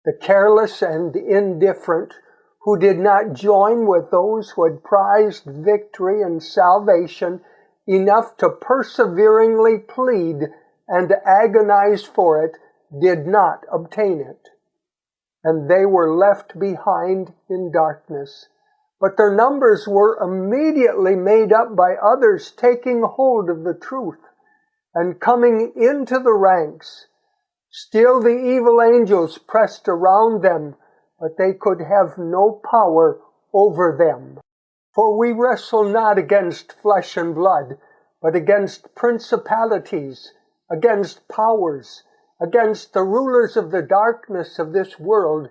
The careless and indifferent, who did not join with those who had prized victory and salvation enough to perseveringly plead and agonize for it, did not obtain it. And they were left behind in darkness. But their numbers were immediately made up by others taking hold of the truth and coming into the ranks. Still the evil angels pressed around them, but they could have no power over them. For we wrestle not against flesh and blood, but against principalities, against powers, against the rulers of the darkness of this world,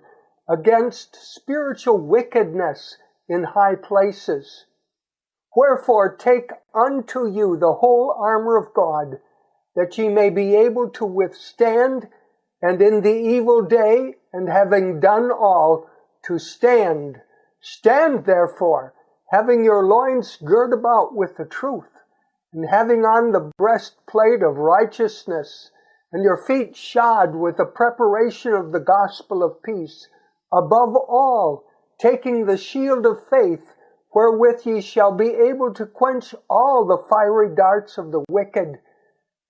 against spiritual wickedness in high places. Wherefore take unto you the whole armor of God, that ye may be able to withstand, and in the evil day, and having done all, to stand. Stand therefore, having your loins girt about with the truth, and having on the breastplate of righteousness, and your feet shod with the preparation of the gospel of peace. Above all, taking the shield of faith, wherewith ye shall be able to quench all the fiery darts of the wicked,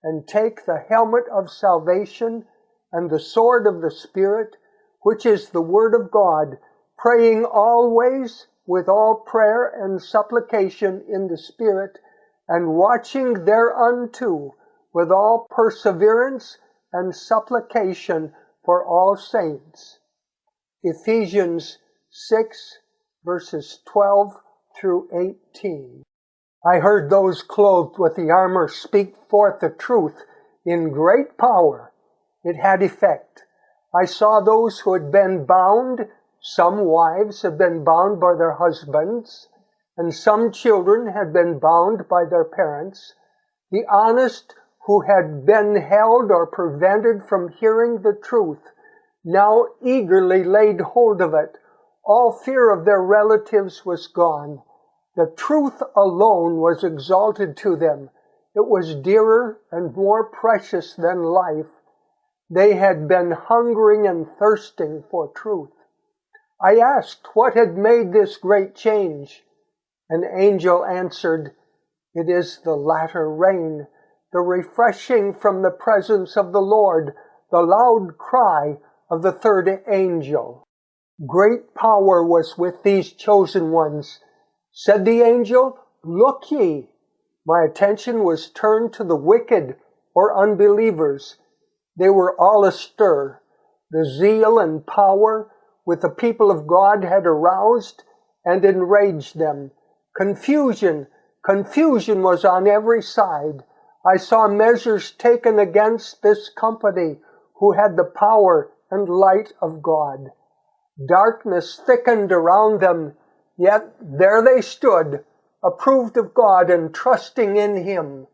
and take the helmet of salvation, and the sword of the Spirit, which is the word of God, praying always with all prayer and supplication in the Spirit, and watching thereunto with all perseverance and supplication for all saints. Ephesians 6, verses 12 through 18. I heard those clothed with the armor speak forth the truth in great power. It had effect. I saw those who had been bound. Some wives had been bound by their husbands, and some children had been bound by their parents. The honest who had been held or prevented from hearing the truth now eagerly laid hold of it. All fear of their relatives was gone. The truth alone was exalted to them. It was dearer and more precious than life. They had been hungering and thirsting for truth. I asked what had made this great change. An angel answered, "It is the latter rain, the refreshing from the presence of the Lord, the loud cry of the third angel." Great power was with these chosen ones. Said the angel, "Look ye." My attention was turned to the wicked or unbelievers. They were all astir. The zeal and power with the people of God had aroused and enraged them. Confusion was on every side. I saw measures taken against this company who had the power and light of God. Darkness thickened around them, yet there they stood, approved of God and trusting in Him.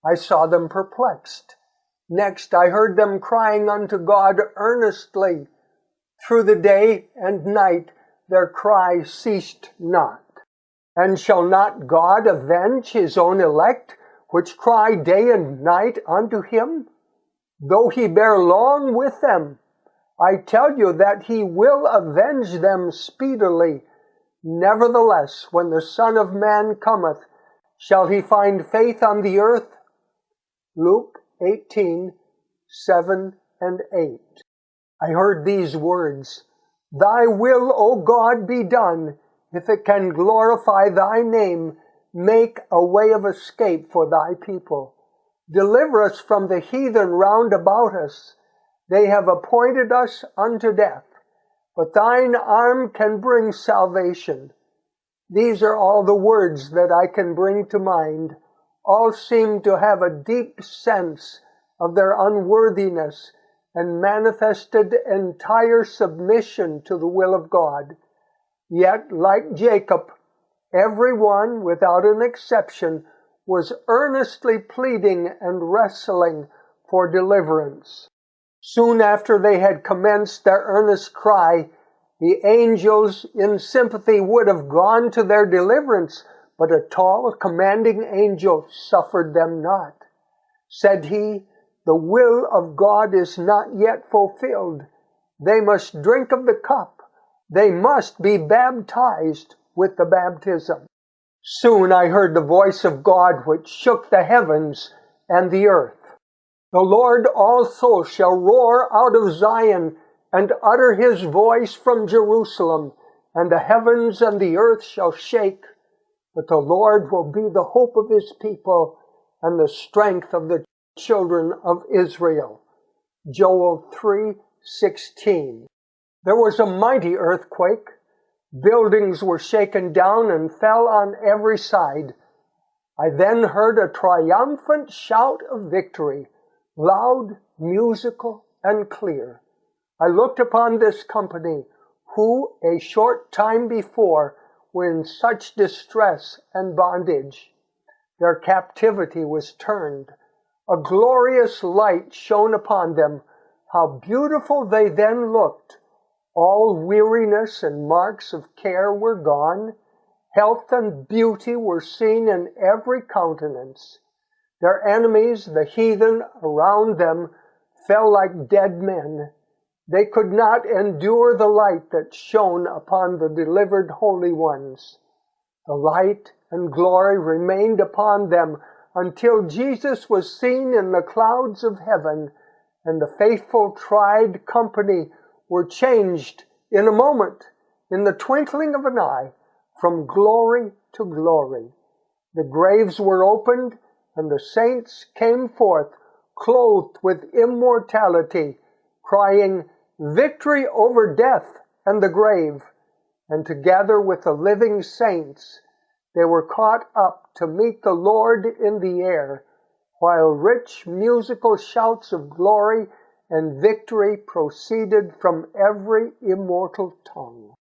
I saw them perplexed. Next I heard them crying unto God earnestly. Through the day and night their cry ceased not. And shall not God avenge His own elect, which cry day and night unto Him? Though He bear long with them, I tell you that He will avenge them speedily. Nevertheless, when the Son of Man cometh, shall He find faith on the earth? Luke 18, 7 and 8. I heard these words, "Thy will, O God, be done. If it can glorify Thy name, make a way of escape for Thy people. Deliver us from the heathen round about us. They have appointed us unto death, but Thine arm can bring salvation." These are all the words that I can bring to mind. All seem to have a deep sense of their unworthiness and manifested entire submission to the will of God. Yet, like Jacob, every one, without an exception, was earnestly pleading and wrestling for deliverance. Soon after they had commenced their earnest cry, the angels in sympathy would have gone to their deliverance, but a tall, commanding angel suffered them not. Said he, "The will of God is not yet fulfilled. They must drink of the cup. They must be baptized with the baptism. Soon I heard the voice of God which shook the heavens and the earth. The Lord also shall roar out of Zion and utter his voice from Jerusalem, and the heavens and the earth shall shake. But the Lord will be the hope of his people and the strength of the children of Israel. Joel 3:16. There was a mighty earthquake. Buildings were shaken down and fell on every side. I then heard a triumphant shout of victory, loud, musical, and clear. I looked upon this company who, a short time before, were in such distress and bondage. Their captivity was turned. A glorious light shone upon them. How beautiful they then looked! All weariness and marks of care were gone. Health and beauty were seen in every countenance. Their enemies, the heathen around them, fell like dead men. They could not endure the light that shone upon the delivered holy ones. The light and glory remained upon them until Jesus was seen in the clouds of heaven, and the faithful tried company were changed in a moment, in the twinkling of an eye, from glory to glory. The graves were opened, and the saints came forth, clothed with immortality, crying, "Victory over death and the grave!" And together with the living saints, they were caught up to meet the Lord in the air, while rich musical shouts of glory and victory proceeded from every immortal tongue.